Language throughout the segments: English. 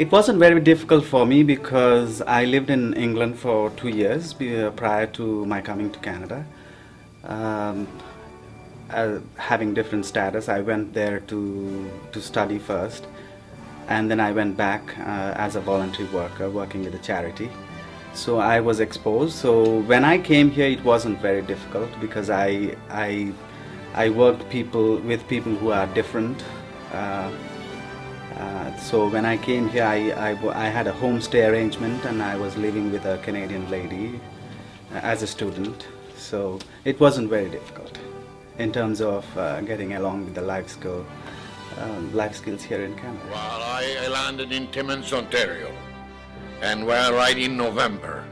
It wasn't very difficult for me because I lived in England for 2 years prior to my coming to Canada. Um, Having different status, I went there to study first, and then I went back as a voluntary worker working with a charity. So I was exposed. So when I came here, it wasn't very difficult because I worked with people who are different. So when I came here, I had a homestay arrangement, and I was living with a Canadian lady as a student. So it wasn't very difficult in terms of getting along with the life skills here in Canada. Well, I landed in Timmins, Ontario, and we're right in November.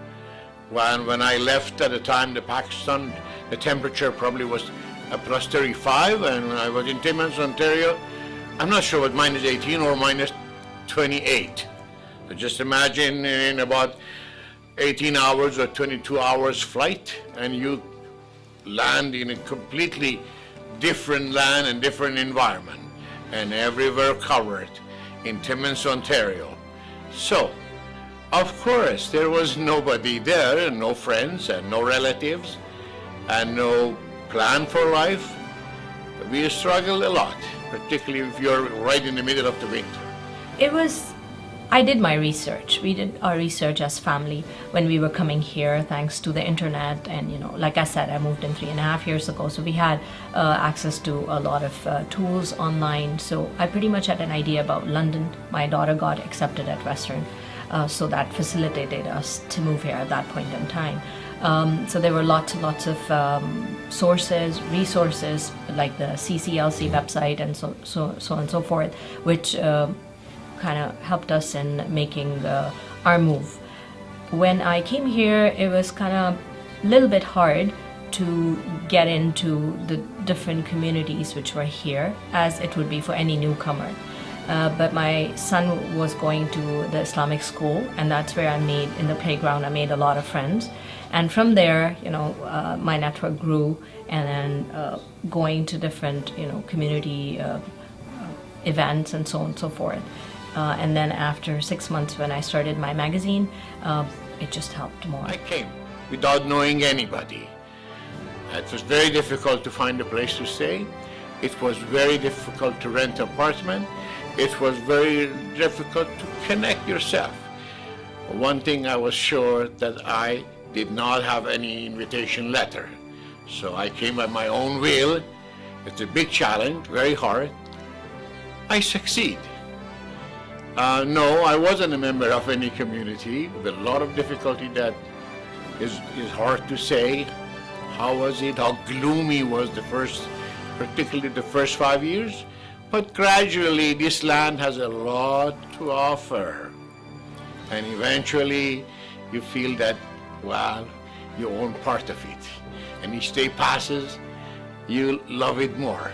When I left at the time, Pakistan, the temperature probably was plus 35, and I was in Timmins, Ontario. I'm not sure what minus 18 or minus 28. So just imagine in about 18 hours or 22 hours flight, and you land in a completely different land and different environment, and everywhere covered in Timmins, Ontario. So, of course, there was nobody there, and no friends and no relatives, and no plan for life. We struggled a lot, particularly if you're right in the middle of the winter. I did my research. We did our research as family when we were coming here, thanks to the internet. And, like I said, I moved in 3.5 years ago. So we had access to a lot of tools online. So I pretty much had an idea about London. My daughter got accepted at Western. So that facilitated us to move here at that point in time. So there were lots and lots of resources like the CCLC website and so on and so forth, which kind of helped us in making our move. When I came here, it was kind of a little bit hard to get into the different communities which were here, as it would be for any newcomer. But my son was going to the Islamic school, and that's where in the playground, I made a lot of friends. And from there, my network grew, and then going to different, community events and so on and so forth. And then after 6 months, when I started my magazine, it just helped more. I came without knowing anybody. It was very difficult to find a place to stay. It was very difficult to rent an apartment. It was very difficult to connect yourself. One thing I was sure that I did not have any invitation letter. So I came at my own will. It's a big challenge, very hard. I succeed. No, I wasn't a member of any community, with a lot of difficulty that is hard to say. How was it? How gloomy was particularly the first 5 years? But gradually, this land has a lot to offer. And eventually, you feel that, well, you own part of it. And each day passes, you love it more.